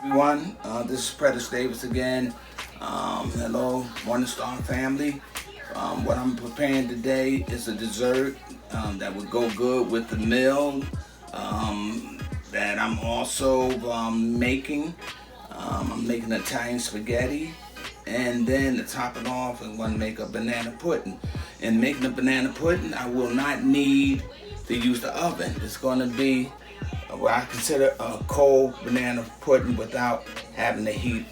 Everyone, this is Predest Davis again. Hello, Morning Star family. What I'm preparing today is a dessert that would go good with the meal that I'm also making. I'm making Italian spaghetti, and then to top it off, I'm going to make a banana pudding. In making a banana pudding, I will not need to use the oven. It's going to be what I consider a cold banana pudding without having to heat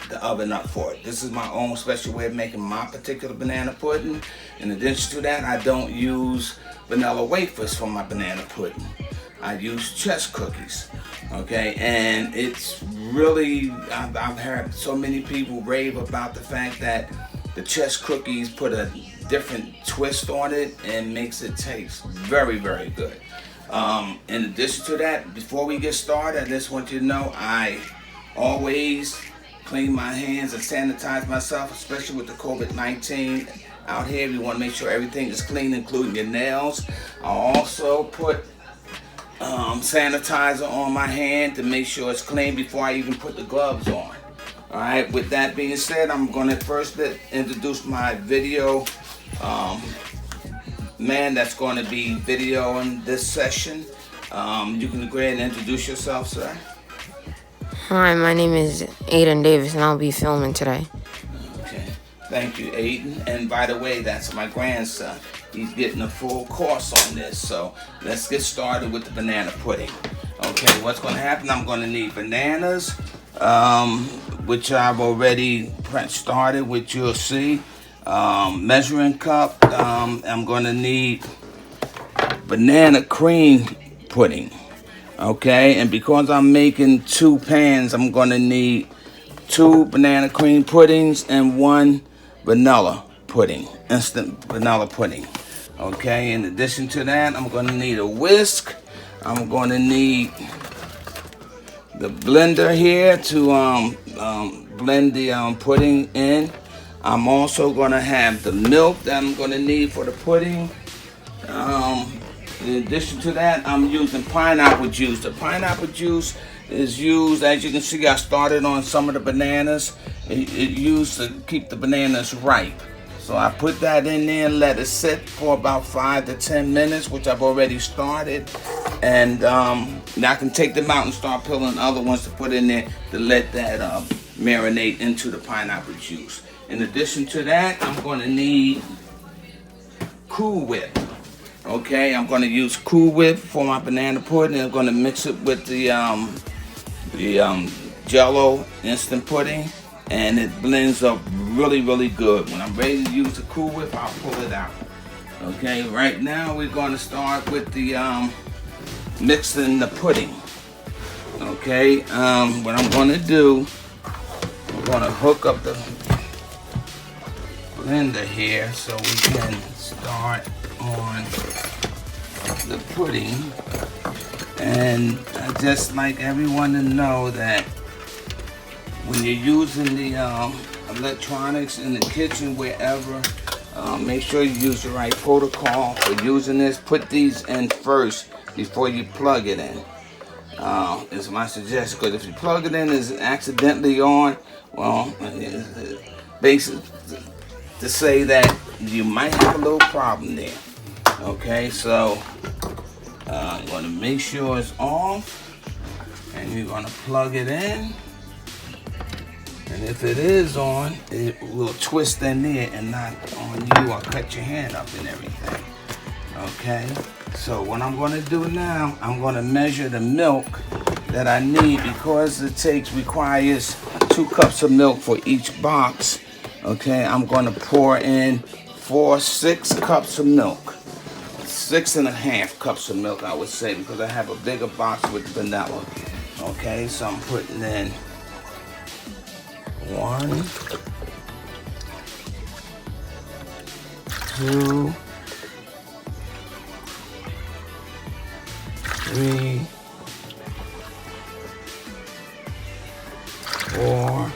the oven up for it. This is my own special way of making my particular banana pudding. In addition to that, I don't use vanilla wafers for my banana pudding. I use chess cookies, okay? And it's really, I've heard so many people rave about the fact that the chess cookies put a different twist on it and makes it taste very, very good. In addition to that, before we get started, I just want you to know I always clean my hands and sanitize myself, especially with the COVID-19 out here. We want to make sure everything is clean, including your nails. I also put sanitizer on my hand to make sure it's clean before I even put the gloves on. Alright, with that being said, I'm going to first introduce my video man that's going to be videoing this session. You can go ahead and introduce yourself, sir. Hi, my name is Aiden Davis, and I'll be filming today. Okay, thank you, Aiden. And by the way, that's my grandson. He's getting a full course on this. So let's get started with the banana pudding. Okay, what's going to happen? I'm going to need bananas, which I've already started, which you'll see. Measuring cup. I'm going to need banana cream pudding. Okay, and because I'm making 2 pans, I'm going to need 2 banana cream puddings and 1 vanilla pudding, instant vanilla pudding. Okay, in addition to that, I'm going to need a whisk. I'm going to need the blender here to blend the pudding in. I'm also going to have the milk that I'm going to need for the pudding. In addition to that, I'm using pineapple juice. The pineapple juice is used, as you can see, I started on some of the bananas. It used to keep the bananas ripe. So I put that in there and let it sit for about 5 to 10 minutes, which I've already started. And now I can take them out and start peeling other ones to put in there to let that marinate into the pineapple juice. In addition to that, I'm going to need Cool Whip. Okay, I'm going to use Cool Whip for my banana pudding. I'm going to mix it with the Jello instant pudding, and it blends up really, really good. When I'm ready to use the Cool Whip, I'll pull it out. Okay, right now we're going to start with the mixing the pudding. Okay, what I'm going to do, I'm going to hook up the blender here so we can start on the pudding. And I just like everyone to know that when you're using the electronics in the kitchen, wherever, make sure you use the right protocol for using this. Put these in first before you plug it in. Is my suggestion, because if you plug it in and it's accidentally on, well, basically to say that you might have a little problem there. Okay, so I'm going to make sure it's off, and you're going to plug it in. And if it is on, it will twist in there and not on you or cut your hand up and everything. Okay, so what I'm going to do now, I'm going to measure the milk that I need, because it requires 2 cups of milk for each box. Okay, I'm going to pour in 6 cups of milk. 6.5 cups of milk, I would say, because I have a bigger box with vanilla. Okay, so I'm putting in 1, 2, 3, 4,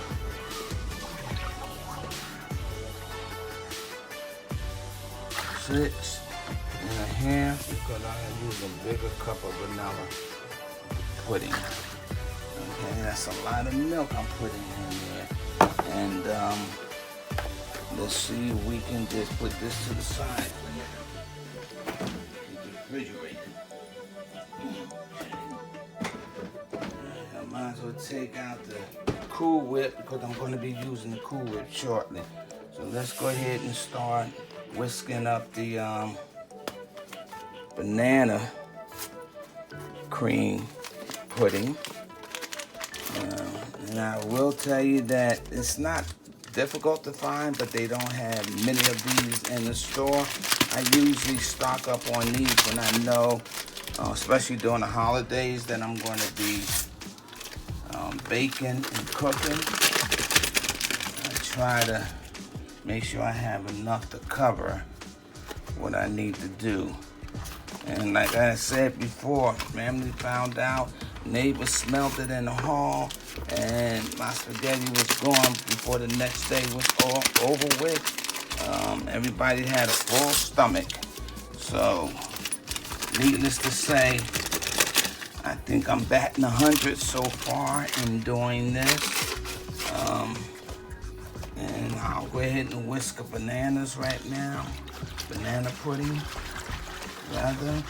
6.5, because I use a bigger cup of vanilla pudding. Okay, that's a lot of milk I'm putting in there. And let's see if we can just put this to the side. Keep it refrigerated. I might as well take out the Cool Whip because I'm going to be using the Cool Whip shortly. So let's go ahead and start whisking up the banana cream pudding. And I will tell you that it's not difficult to find, but they don't have many of these in the store. I usually stock up on these when I know, especially during the holidays, that I'm going to be baking and cooking. I try to make sure I have enough to cover what I need to do. And like I said before, family found out, neighbors smelled it in the hall, and my spaghetti was gone before the next day was all over with. Everybody had a full stomach. So, needless to say, I think I'm batting 100 so far in doing this. And I'll go ahead and whisk the bananas right now. Banana pudding, rather.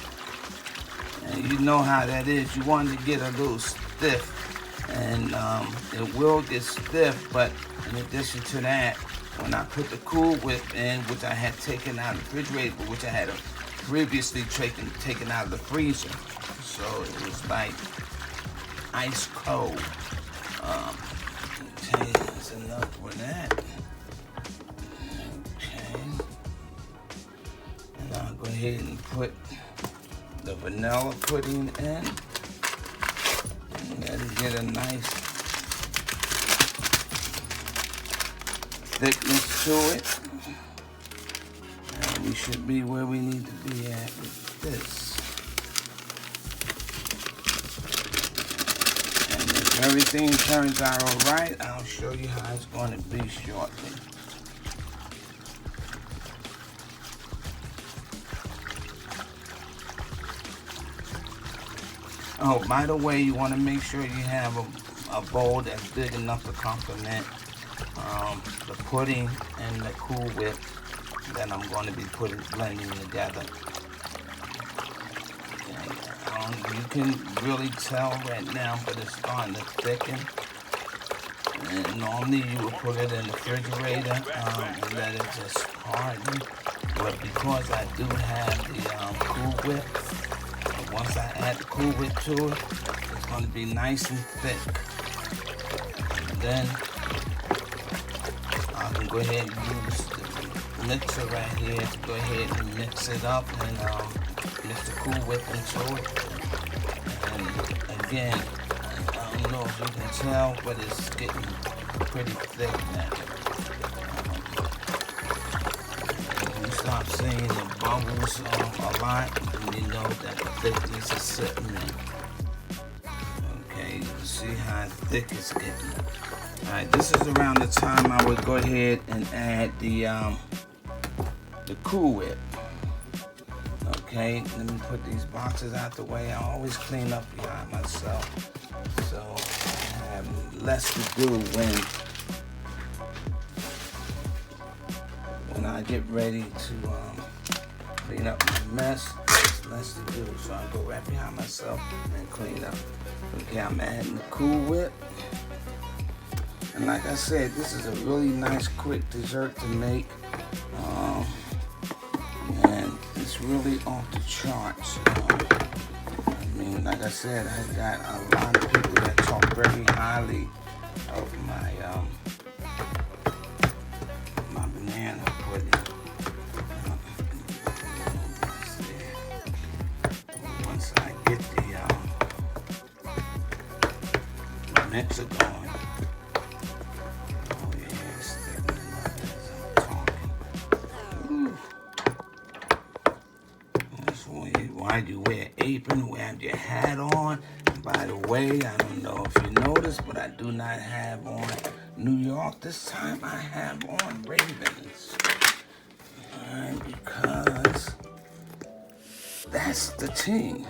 And you know how that is. You want to get a little stiff. And it will get stiff, but in addition to that, when I put the Cool Whip in, which I had taken out of the refrigerator, which I had previously taken out of the freezer, so it was like ice cold. Okay, that's enough for that. Okay, and I'll go ahead and put the vanilla pudding in. Let it get a nice thickness to it. And we should be where we need to be at with this. And if everything turns out all right, I'll show you how it's going to be shortly. Oh, by the way, you want to make sure you have a bowl that's big enough to complement the pudding and the Cool Whip that I'm going to be blending together. Okay. You can really tell right now, but it's starting to thicken. And normally you would put it in the refrigerator and let it just harden. But because I do have the Cool Whip, once I add the Cool Whip to it, it's going to be nice and thick. And then I can go ahead and use the mixer right here to go ahead and mix it up and mix the Cool Whip into it. And again, I don't know if you can tell, but it's getting pretty thick now. You start seeing the bubbles a lot, and you know that the thickness is sitting there. Okay, you can see how thick it's getting. Alright, this is around the time I would go ahead and add the Cool Whip. Okay, let me put these boxes out the way. I always clean up behind myself, so I have less to do when I get ready to clean up my mess. There's less to do, so I go right behind myself and clean up. Okay, I'm adding the Cool Whip. And like I said, this is a really nice quick dessert to make. And it's really off the charts. I mean, like I said, I got a lot of people that talk very highly of my banana pudding. Once I get the mixer going. Oh yeah, it's thickening up as I'm talking. Ooh. That's why do you wear an apron? Have your hat on? By the way, I don't know if you noticed, but I do not have on New York this time. I have on Ravens. Alright, because that's the team.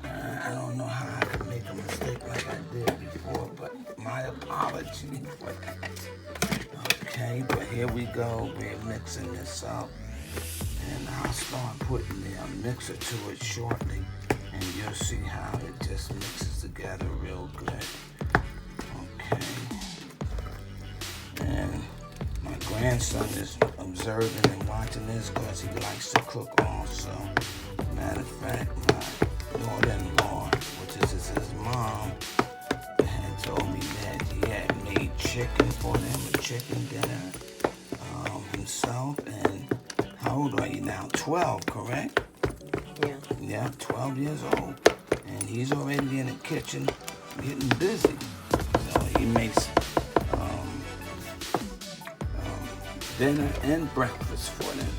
I don't know how I could make a mistake like I did before. actually for that. Okay, but here we go. We're mixing this up. And I'll start putting the mixer to it shortly. And you'll see how it just mixes together real good. Okay. And my grandson is observing and watching this because he likes to cook also. Matter of fact, my daughter-in-law, which is his mom, had told me that he had made chicken for them, a chicken dinner himself. And how old are you now? 12, correct? Yeah. Yeah, 12 years old. And he's already in the kitchen getting busy. So he makes dinner and breakfast for them.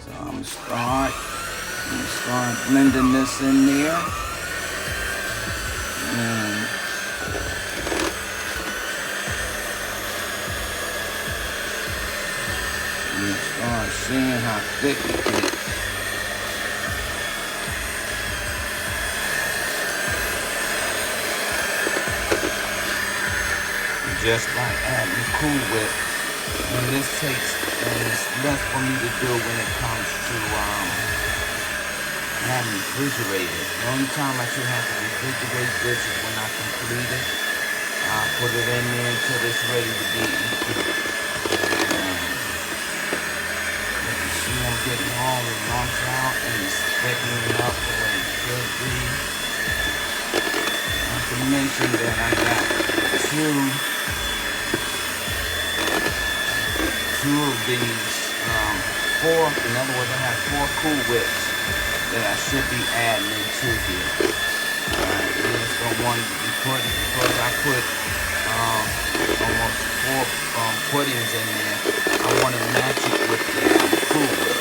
So I'm gonna start blending this in there. And you start seeing how thick it gets. Just like adding Cool Whip. And this takes, and it's less for me to do when it comes to having refrigerators. The only time I should have to refrigerate this is when I complete it. I'll put it in there until it's ready to be eaten. You can see I'm getting all the lumps out and it's thickening up the way it should be. Not to mention that I got two of these, four, in other words, I have 4 Cool Whips that I should be adding into here. I just don't want it to be put, because I put almost 4 puddings in there. I want to match it with the Cool Whip.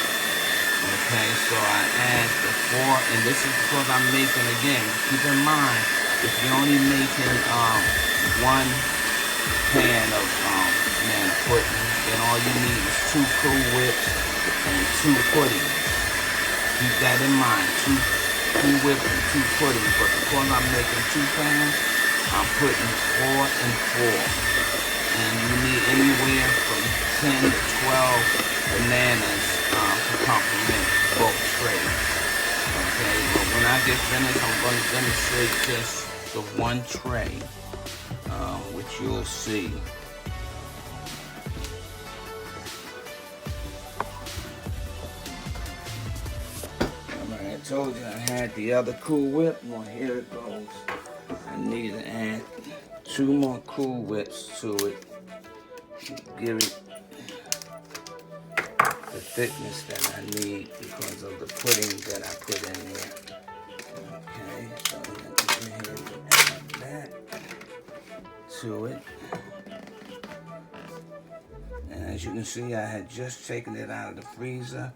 Okay, so I add the 4, and this is because I'm making, again, keep in mind, if you're only making 1 pan of pudding, then all you need is 2 Cool Whips and 2 puddings. Keep that in mind, 2 Cool Whips and 2 puddings. But because I'm making 2 pans, I'm putting 4 and 4. And you need anywhere from 10 to 12 bananas to complement both trays. Okay, but when I get finished, I'm going to demonstrate just the 1 tray, which you'll see. I told you I had the other Cool Whip. Well, here it goes. I need to add 2 more Cool Whips to it to give it the thickness that I need because of the pudding that I put in there. Okay, so let me go ahead and add that to it. And as you can see, I had just taken it out of the freezer.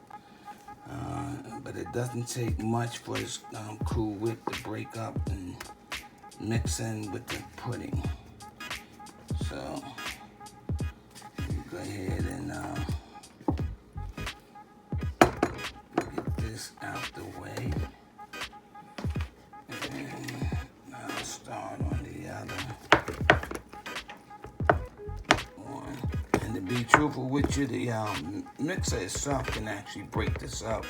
But it doesn't take much for this Cool Whip to break up and mix in with the pudding. So you go ahead and get this out the way. And I'll start on the other one. And to be truthful with you, the mixer itself can actually break this up.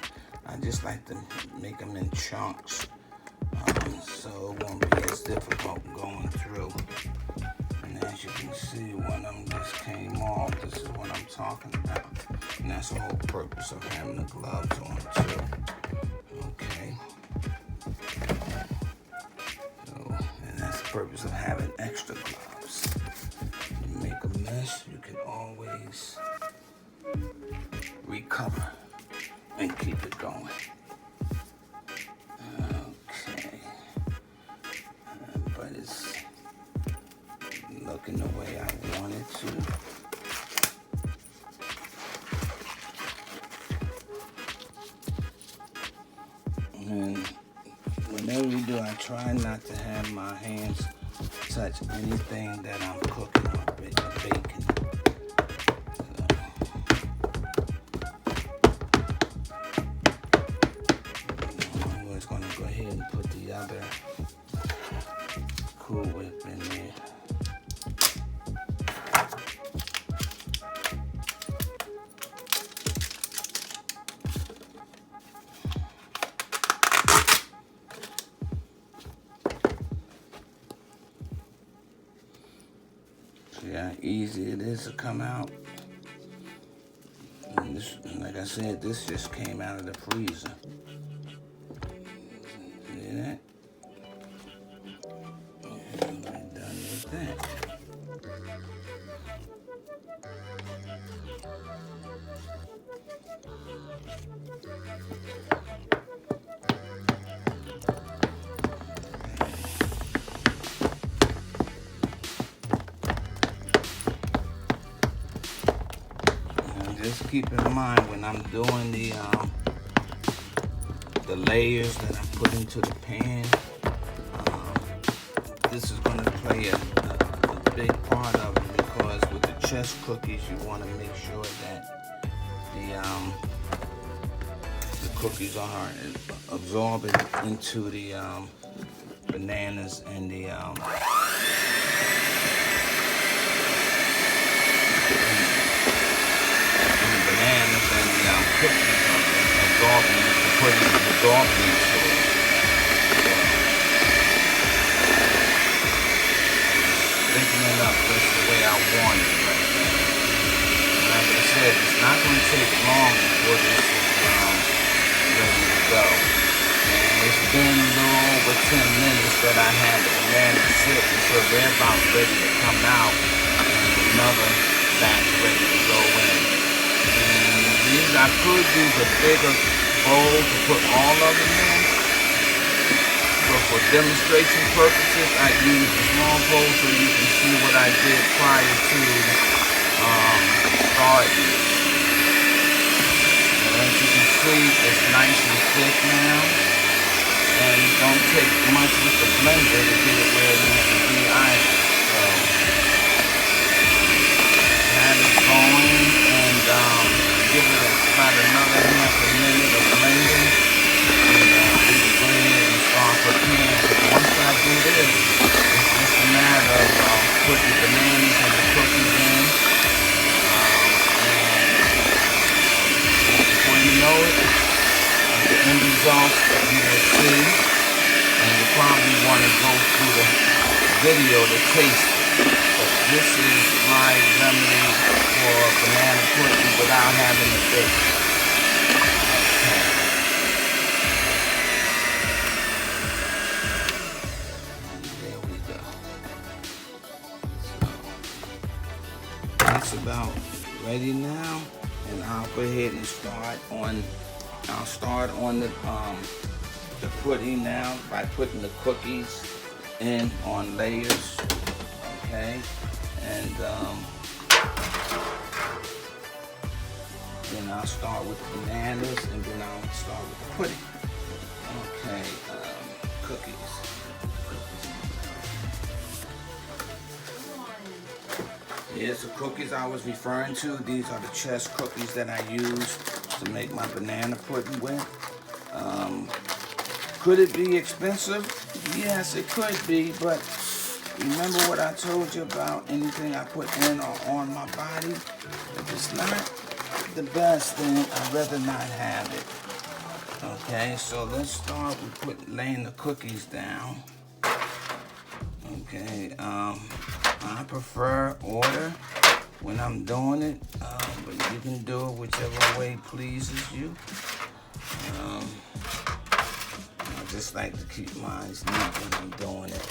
I just like to make them in chunks, so it won't be as difficult going through. And as you can see, one of them just came off. This is what I'm talking about. And that's the whole purpose of having the gloves on too. Okay. So, and that's the purpose of having extra gloves. You make a mess, you can always recover and keep it going. Okay. But it's looking the way I want it to. And whenever you do, I try not to have my hands touch anything that I'm cooking or baking. Gonna go ahead and put the other Cool Whip in there. how easy it is to come out. And this, like I said, this just came out of the freezer. See that? And we're done with that. Just keep in mind when I'm doing the layers that I put into the pan, this is going to play a big part of it, because with the chess cookies you want to make sure that the cookies are absorbing into the bananas and the cookies absorbing it, the pudding is absorbing it. So thinking it up just the way I want it right now. Like I said, it's not going to take long before this is ready to go. And it's been a little over 10 minutes that I had the bananas sit, so they're about ready to come out, and another batch ready to go in. I could use a bigger bowl to put all of them in, but for demonstration purposes, I use a small bowl so you can see what I did prior to starting. And as you can see, it's nice and thick now, and it don't take much with the blender to get it where it needs to be either. So, have it going, and give it about another half a minute of blending, and we can go ahead and start preparing. But once I do this, it's just a matter of putting the bananas and the cookies in, and before you know it, the end result you will see, and you probably want to go through the video to taste it. But this is my remedy for banana pudding without having to bake. Okay. There we go. So it's about ready now, and I'll go ahead and start on the pudding now by putting the cookies in on layers. Okay, and then I'll start with the bananas, and then I'll start with the pudding. Okay, cookies. Here's the cookies I was referring to. These are the chess cookies that I use to make my banana pudding with. Could it be expensive? Yes, it could be, but remember what I told you about anything I put in or on my body? If it's not the best, then I'd rather not have it. Okay, so let's start with laying the cookies down. Okay, I prefer order when I'm doing it, but you can do it whichever way pleases you. I just like to keep mine neat when I'm doing it.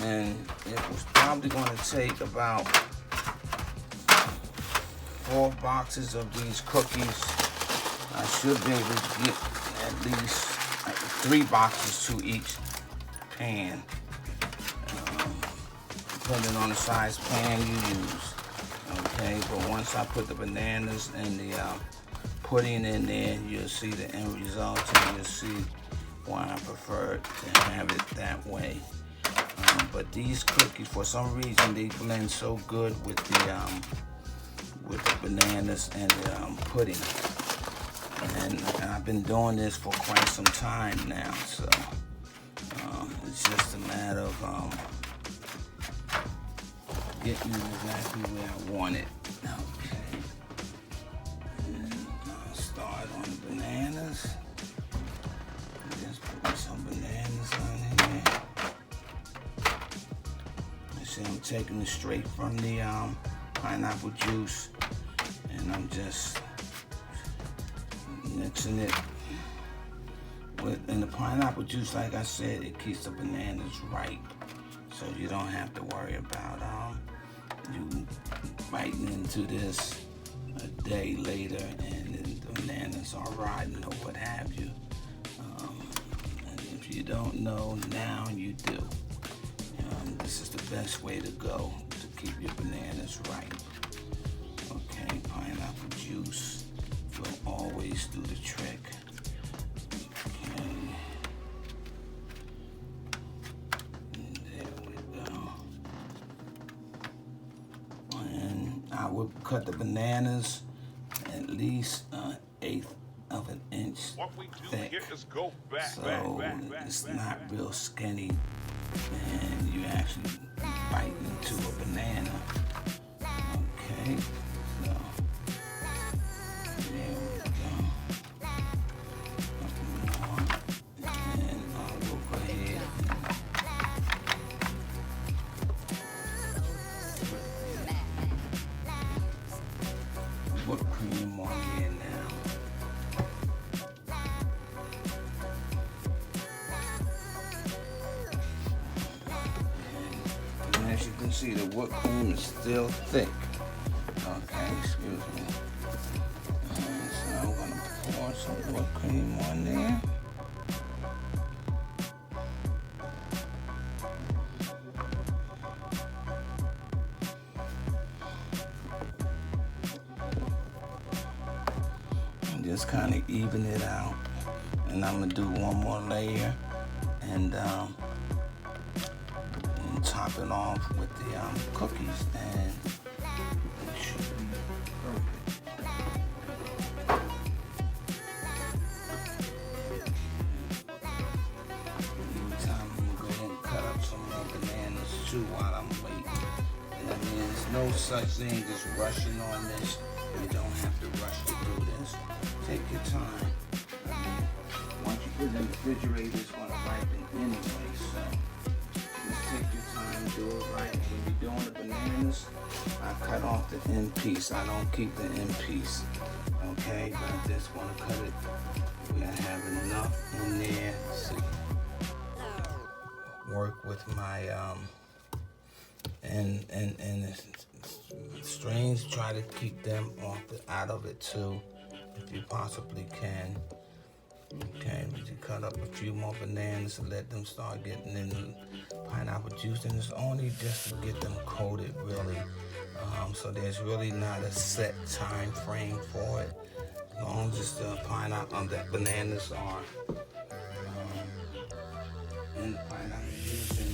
And it was probably going to take about 4 boxes of these cookies. I should be able to get at least 3 boxes to each pan, depending on the size pan you use. Okay, but once I put the bananas and the pudding in there, you'll see the end result, and you'll see why I prefer to have it that way. But these cookies, for some reason, they blend so good with the bananas and the pudding. And I've been doing this for quite some time now, so it's just a matter of getting exactly where I want it. Okay. And I'll start on the bananas. Just put some bananas on here. See, I'm taking it straight from the pineapple juice, and I'm just mixing it with, and the pineapple juice, like I said, it keeps the bananas ripe, so you don't have to worry about you biting into this a day later and then the bananas are rotten or what have you. And if you don't know, now you do. This is the best way to go to keep your bananas ripe. Okay, pineapple juice will always do the trick. Okay. And there we go. And I would cut the bananas at least 1/8 of an inch thick. So it's not real skinny, and you actually bite into a banana. Okay, so there we go. And I will go ahead and put cream on here now. As you can see, the whipped cream is still thick. Okay, excuse me. And so I'm gonna pour some whipped cream on there. And just kind of even it out. And I'm gonna do one more layer, and top it off with the cookies, and it should be perfect. Meantime, I'm gonna go ahead and cut up some more bananas too while I'm waiting. And I mean, there's no such thing as rushing on this. You don't have to rush to do this. Take your time. I mean, once you put it in the refrigerator, it's gonna ripen anyway, so just take your time, do it right. When you're doing the bananas, I cut off the end piece. I don't keep the end piece, okay? But I just want to cut it. We gotta have enough in there to work with my and strings. Try to keep them out of it too, if you possibly can. Okay, but you cut up a few more bananas and let them start getting in the pineapple juice, and it's only just to get them coated, really. So there's really not a set time frame for it. As long as the pineapple, the bananas are in the pineapple juice and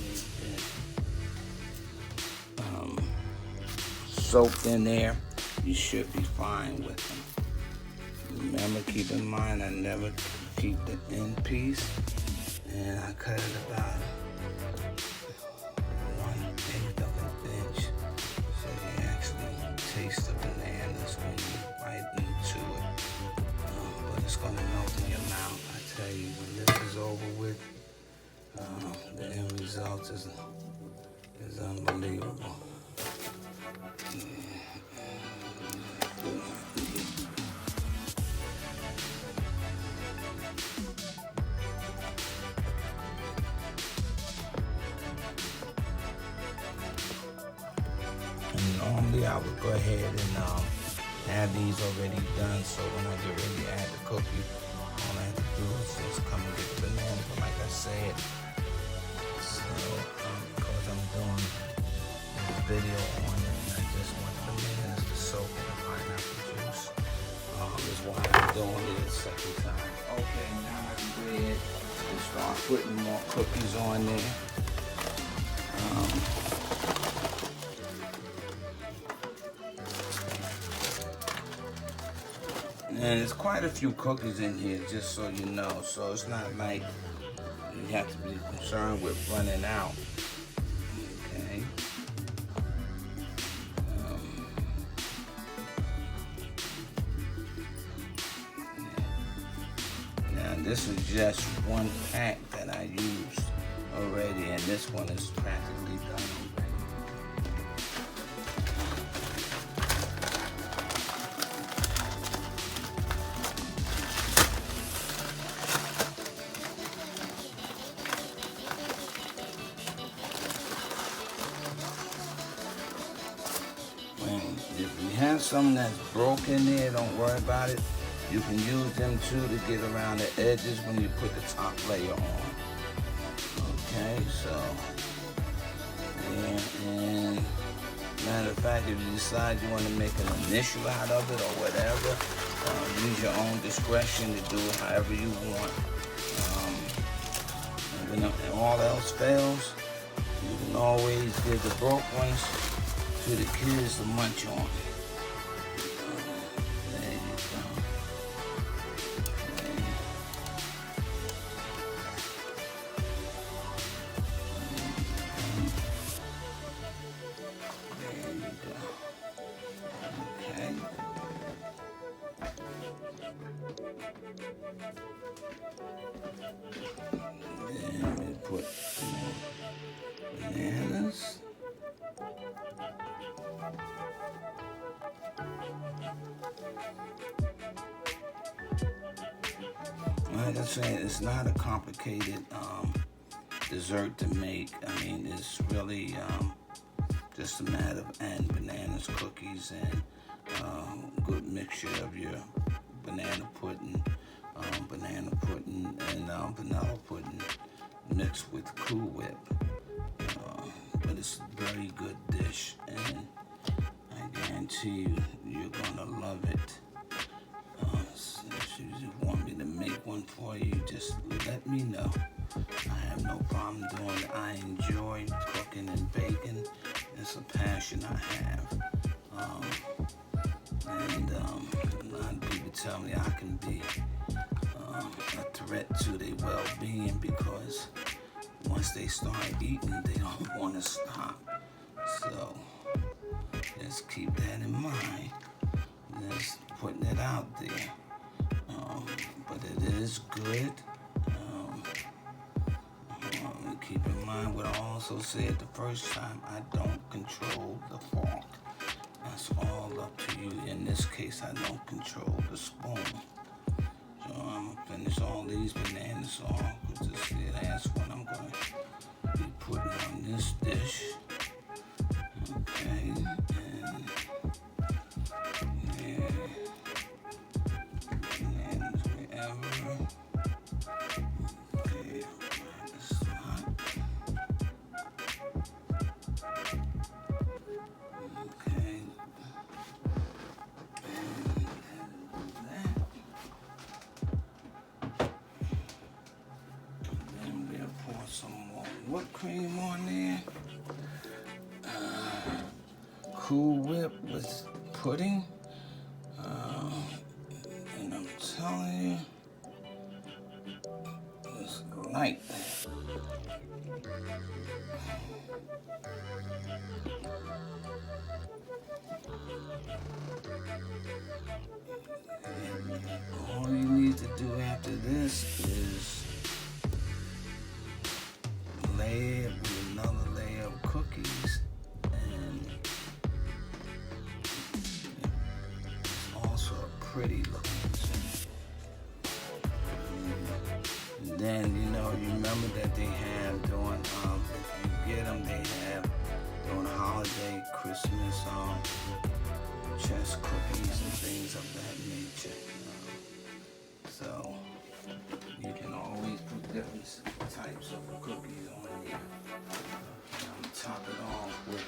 soaked in there, you should be fine with them. Remember, keep in mind, I never keep the end piece, and I cut it about 1/8 of an inch, so you actually taste the bananas when you bite into it. But it's gonna melt in your mouth. I tell you, when this is over with, the end result is unbelievable. Normally I would go ahead and have these already done, so when I get ready to add the cookie, all I have to do is just come and get the banana. But like I said, so because I'm doing a video on it, and I just want the bananas to soak in the pineapple juice, is why I'm doing it a second time. Okay, now I can go ahead and start putting more cookies on there. And there's quite a few cookies in here, just so you know. So it's not like you have to be concerned with running out. Okay. Now this is just one pack that I used already, and this one is practically done already. have some that's broken there, don't worry about it. You can use them too to get around the edges when you put the top layer on. Okay, so, and matter of fact, if you decide you want to make an initial out of it or whatever, use your own discretion to do it however you want. And when all else fails, you can always give the broke ones to the kids to munch on. There you go. There you go. Okay. Then we put bananas. Like I said, it's not a complicated dessert to make. I mean, it's really just a matter of adding bananas, cookies, and good mixture of your banana pudding, and vanilla pudding mixed with Cool Whip. But it's a very good dish, and I guarantee you, you're gonna love it. If you want me to make one for you, just let me know. I have no problem doing it. I enjoy cooking and baking. It's a passion I have. And a lot of people tell me I can be a threat to their well-being because once they start eating, they don't want to stop. So just keep that in mind. Just putting it out there. But it is good. Keep in mind what I also said the first time, I don't control the fork. That's all up to you. In this case, I don't control the spoon. So I'm gonna finish all these bananas off with this last one I'm gonna be putting on this dish. Okay, and bananas wherever. Okay, this is hot. Okay. Some more whipped cream on there. Cool Whip with pudding. And I'm telling you, it's light. All you need to do after this is layer with another layer of cookies, and it's also a pretty looking. And then you remember that they have during if you get them, they have during holiday, Christmas, chess cookies and things of that nature. So you can always put different types of cookies on here. I'm gonna top it off with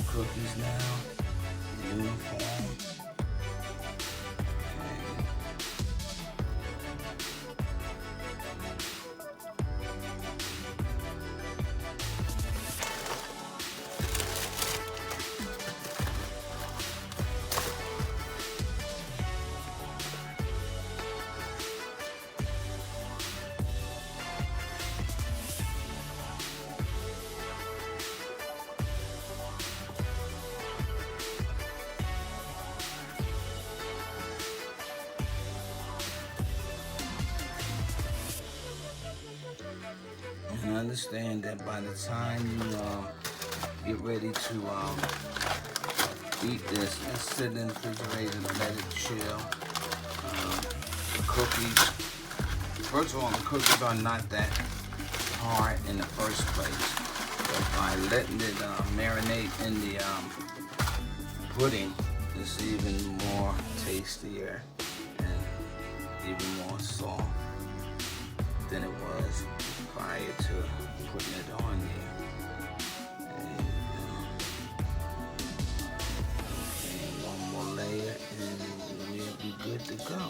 cookies now, uniform. And understand that by the time you get ready to eat this, let's sit in the refrigerator and let it chill. The cookies, first of all, the cookies are not that hard in the first place. But by letting it marinate in the pudding is even more tastier and even more soft than it was prior to putting it on there. And one more layer and we'll be good to go.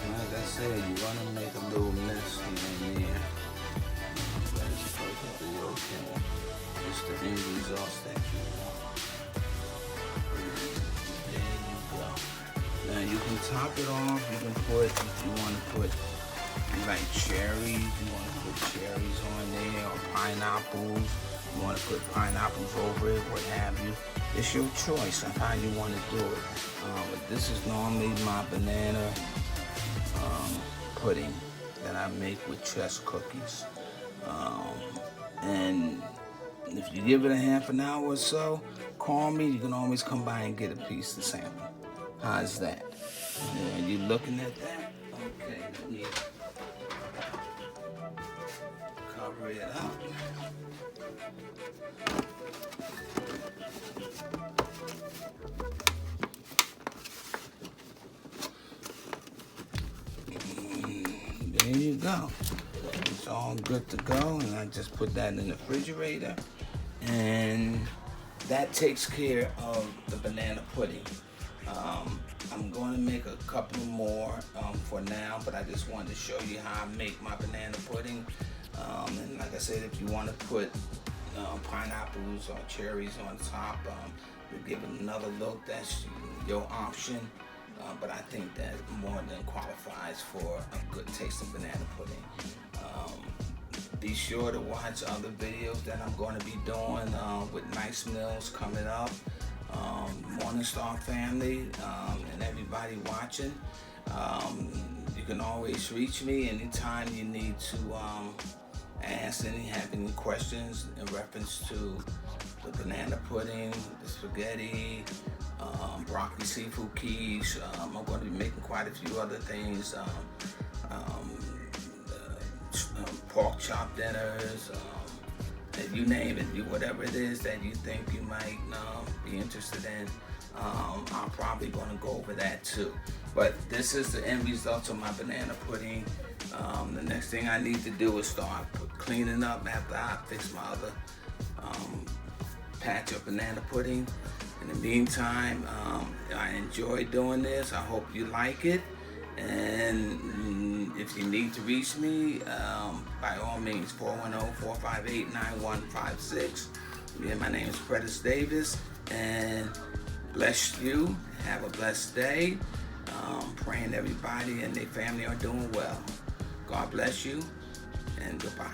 Like I said, you're gonna make a little mess here and there, but it's perfectly okay. It's the end results that you want. There you go. Now you can top it off. You can put, if you want to put like cherries, you want to put cherries on there, or pineapples. You want to put pineapples over it, what have you. It's your choice on how you want to do it. But this is normally my banana pudding that I make with chess cookies. And if you give it a half an hour or so, call me. You can always come by and get a piece to sample. How's that? And you looking at that? Okay, let me cover it up. There you go. It's all good to go, and I just put that in the refrigerator, and that takes care of the banana pudding. I'm going to make a couple more for now, but I just wanted to show you how I make my banana pudding. And like I said, if you want to put pineapples or cherries on top to give it another look, that's your option. But I think that more than qualifies for a good tasting banana pudding. Be sure to watch other videos that I'm going to be doing with nice meals coming up. Morningstar family and everybody watching. You can always reach me anytime you need to have any questions in reference to the banana pudding, the spaghetti, broccoli seafood quiche. I'm going to be making quite a few other things. Pork chop dinners. If you name it, whatever it is that you think you might be interested in, I'm probably going to go over that too. But this is the end result of my banana pudding. The next thing I need to do is start cleaning up after I fix my other patch of banana pudding. In the meantime, I enjoy doing this. I hope you like it. And if you need to reach me, by all means, 410-458-9156. Again, my name is Predest Davis, and bless you. Have a blessed day. Praying everybody and their family are doing well. God bless you, and goodbye.